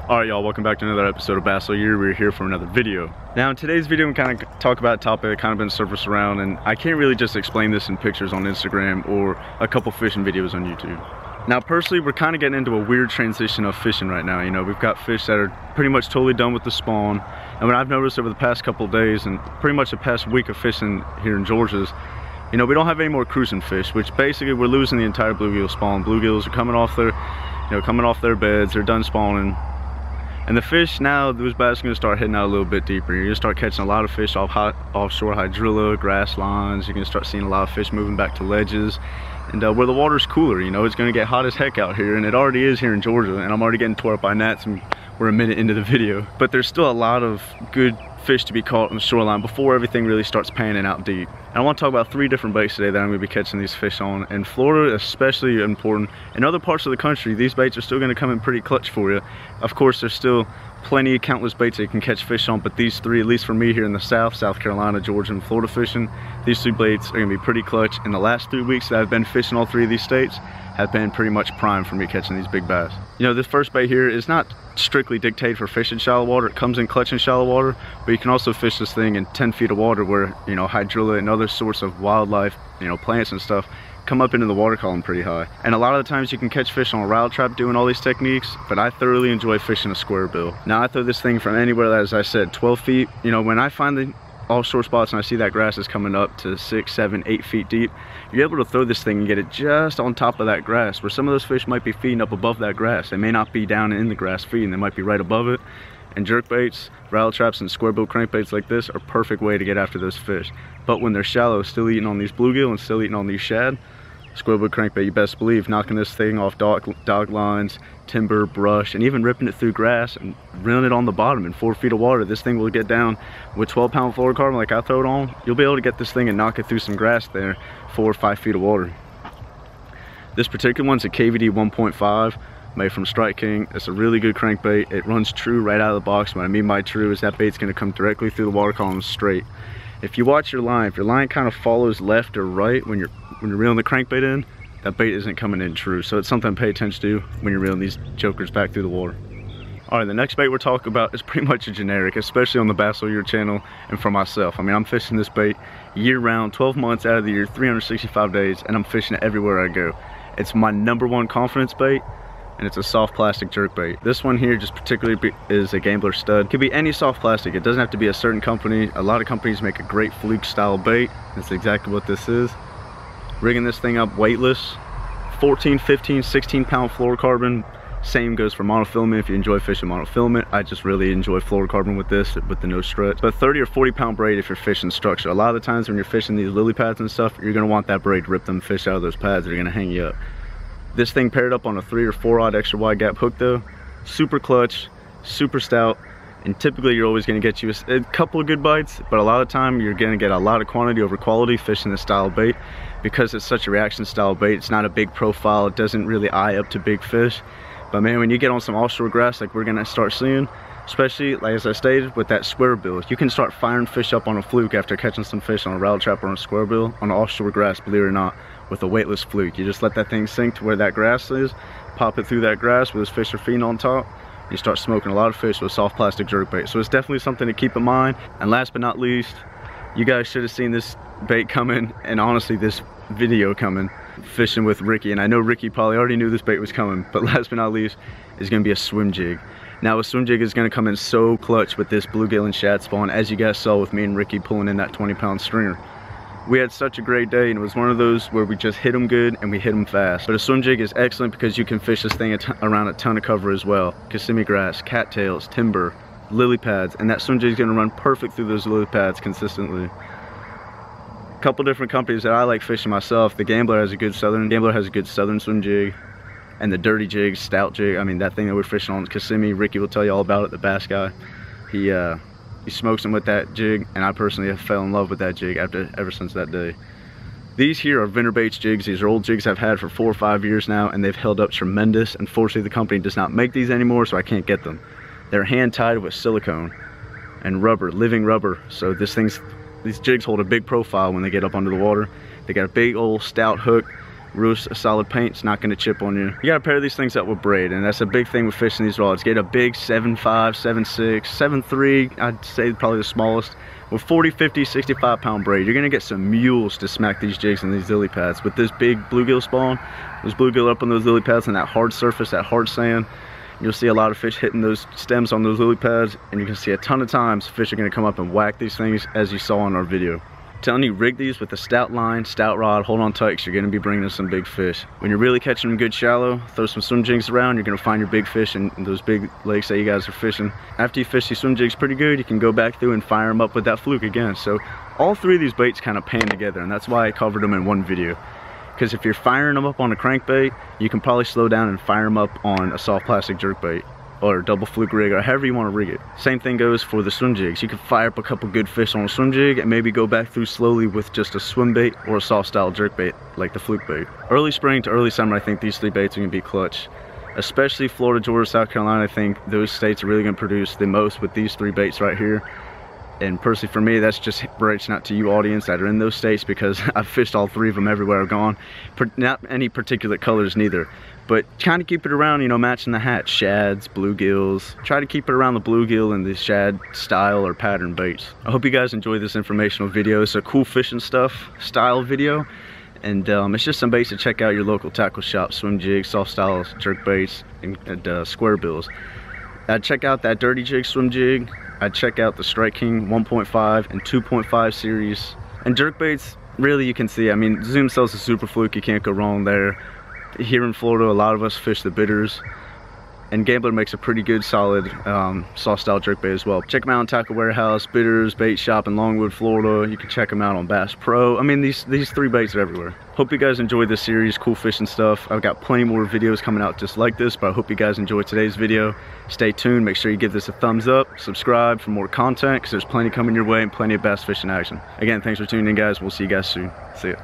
Alright y'all, welcome back to another episode of Bass All Year. We're here for another video. Now in today's video, we kind of talk about a topic that kind of been surfaced around, and I can't really just explain this in pictures on Instagram or a couple fishing videos on YouTube. Now personally, we're kind of getting into a weird transition of fishing right now. You know, we've got fish that are pretty much totally done with the spawn, and what I've noticed over the past couple of days and pretty much the past week of fishing here in Georgia is, you know, we don't have any more cruising fish, which basically we're losing the entire bluegill spawn. Bluegills are coming off their beds, they're done spawning. And the fish now, those bass are going to start heading out a little bit deeper. You're going to start catching a lot of fish offshore hydrilla, grass lines. You're going to start seeing a lot of fish moving back to ledges. And where the water's cooler, you know, it's going to get hot as heck out here. And it already is here in Georgia. And I'm already getting tore up by gnats, and we're a minute into the video. But there's still a lot of good fish to be caught on the shoreline before everything really starts panning out deep. And I want to talk about 3 different baits today that I'm going to be catching these fish on. In Florida, especially important. In other parts of the country, these baits are still going to come in pretty clutch for you. Of course, there's still plenty, countless baits that you can catch fish on, but these 3, at least for me here in the South Carolina, Georgia, and Florida fishing, these 3 baits are going to be pretty clutch. And the last 3 weeks that I've been fishing all 3 of these states have been pretty much prime for me catching these big bass. You know, this first bait here is not strictly dictated for fishing shallow water. It comes in clutch in shallow water, but you can also fish this thing in 10 feet of water where, you know, hydrilla and other sorts of wildlife, you know, plants and stuff come up into the water column pretty high. And a lot of the times you can catch fish on a rattle trap doing all these techniques, but I thoroughly enjoy fishing a squarebill. Now I throw this thing from anywhere, as I said, 12 feet. You know, when I find the offshore spots and I see that grass is coming up to 6, 7, 8 feet deep, you're able to throw this thing and get it just on top of that grass, where some of those fish might be feeding up above that grass. They may not be down in the grass feeding, they might be right above it. And jerkbaits, rattle traps, and squarebill crankbaits like this are a perfect way to get after those fish. But when they're shallow, still eating on these bluegill and still eating on these shad, squarebill crankbait, you best believe, knocking this thing off dog lines, timber, brush, and even ripping it through grass and reeling it on the bottom in 4 feet of water. This thing will get down with 12-pound fluorocarbon like I throw it on. You'll be able to get this thing and knock it through some grass there, 4 or 5 feet of water. This particular one's a KVD 1.5 made from Strike King. It's a really good crankbait. It runs true right out of the box. What I mean by true is that bait's going to come directly through the water column straight. If you watch your line, if your line kind of follows left or right when you're reeling the crankbait in, that bait isn't coming in true. So it's something to pay attention to when you're reeling these jokers back through the water. All right, the next bait we're talking about is pretty much a generic, especially on the Bass All Year channel and for myself. I mean, I'm fishing this bait year round, 12 months out of the year, 365 days, and I'm fishing it everywhere I go. It's my #1 confidence bait, and it's a soft plastic jerkbait. This one here just particularly is a Gambler stud. It could be any soft plastic. It doesn't have to be a certain company. A lot of companies make a great fluke style bait. That's exactly what this is. Rigging this thing up weightless, 14, 15, 16-pound fluorocarbon. Same goes for monofilament if you enjoy fishing monofilament. I just really enjoy fluorocarbon with this, with the no stretch. But 30 or 40-pound braid if you're fishing structure. A lot of the times when you're fishing these lily pads and stuff, you're gonna want that braid to rip them fish out of those pads that are gonna hang you up. This thing paired up on a 3 or 4-aught extra wide gap hook though, super clutch, super stout, and typically you're always going to get you a couple of good bites, but a lot of the time you're going to get a lot of quantity over quality fishing this style of bait. Because it's such a reaction style bait, it's not a big profile, it doesn't really eye up to big fish. But man, when you get on some offshore grass like we're going to start seeing, especially like as I stated with that squarebill, you can start firing fish up on a fluke after catching some fish on a rattle trap or on a squarebill on offshore grass, believe it or not, with a weightless fluke. You just let that thing sink to where that grass is, pop it through that grass where those fish are feeding on top, you start smoking a lot of fish with soft plastic jerkbait. So it's definitely something to keep in mind. And last but not least, you guys should have seen this bait coming, and honestly this video coming, fishing with Ricky. And I know Ricky probably already knew this bait was coming, but last but not least is going to be a swim jig. Now a swim jig is going to come in so clutch with this bluegill and shad spawn, as you guys saw with me and Ricky pulling in that 20-pound stringer. We had such a great day, and it was one of those where we just hit them good and we hit them fast. But a swim jig is excellent because you can fish this thing around a ton of cover as well. Kissimmee grass, cattails, timber, lily pads, and that swim jig is going to run perfect through those lily pads consistently. A couple different companies that I like fishing myself. The Gambler has a good southern swim jig, and the Dirty Jig, stout jig. I mean, that thing that we're fishing on Kissimmee, Ricky will tell you all about it, the bass guy. He smokes them with that jig, and I personally have fell in love with that jig ever since that day. These here are Vinterbaits jigs. These are old jigs I've had for 4 or 5 years now, and they've held up tremendous. Unfortunately, the company does not make these anymore, so I can't get them. They're hand tied with silicone and rubber, living rubber. So these jigs hold a big profile when they get up under the water. They got a big old stout hook real solid paint. It's not going to chip on you. You got to pair these things up with braid, and that's a big thing with fishing these rods. Get a big 7.5, 7.6, 7.3, I'd say probably the smallest, with 40, 50, 65 pound braid. You're going to get some mules to smack these jigs and these lily pads. With this big bluegill spawn, those bluegill up on those lily pads and that hard surface, that hard sand, you'll see a lot of fish hitting those stems on those lily pads, and you can see a ton of times fish are going to come up and whack these things, as you saw in our video. I'm telling you, rig these with a stout line, stout rod, hold on tight, 'cause you're going to be bringing in some big fish. When you're really catching them good shallow, throw some swim jigs around, you're going to find your big fish in those big lakes that you guys are fishing. After you fish these swim jigs pretty good, you can go back through and fire them up with that fluke again. So all three of these baits kind of pan together, and that's why I covered them in one video. Because if you're firing them up on a crankbait, you can probably slow down and fire them up on a soft plastic jerkbait or double fluke rig, or however you want to rig it. Same thing goes for the swim jigs. You can fire up a couple good fish on a swim jig and maybe go back through slowly with just a swim bait or a soft style jerkbait like the fluke bait. Early spring to early summer, I think these three baits are going to be clutch. Especially Florida, Georgia, South Carolina. I think those states are really going to produce the most with these three baits right here. And personally for me, that's just reaching out to you audience that are in those states, because I've fished all three of them everywhere I've gone. Not any particular colors neither, but kind of keep it around, you know, matching the hatch. Shads, bluegills. Try to keep it around the bluegill and the shad style or pattern baits. I hope you guys enjoy this informational video. It's a cool fishing stuff style video. And it's just some baits to check out your local tackle shop. Swim jigs, soft styles, jerk baits, and Squarebills. I'd check out that Dirty Jig swim jig. I'd check out the Strike King 1.5 and 2.5 series. And jerk baits, really, you can see, I mean, Zoom sells a super fluke, you can't go wrong there. Here in Florida, a lot of us fish the bitters, and Gambler makes a pretty good solid soft style jerkbait as well. Check them out on Tackle Warehouse, Bitters Bait Shop in Longwood, Florida. You can check them out on Bass Pro. I mean, these three baits are everywhere. Hope you guys enjoyed this series, cool fishing stuff. I've got plenty more videos coming out just like this, but I hope you guys enjoyed today's video. Stay tuned, make sure you give this a thumbs up, subscribe for more content, because there's plenty coming your way and plenty of bass fishing action. Again, thanks for tuning in, guys. We'll see you guys soon. See ya.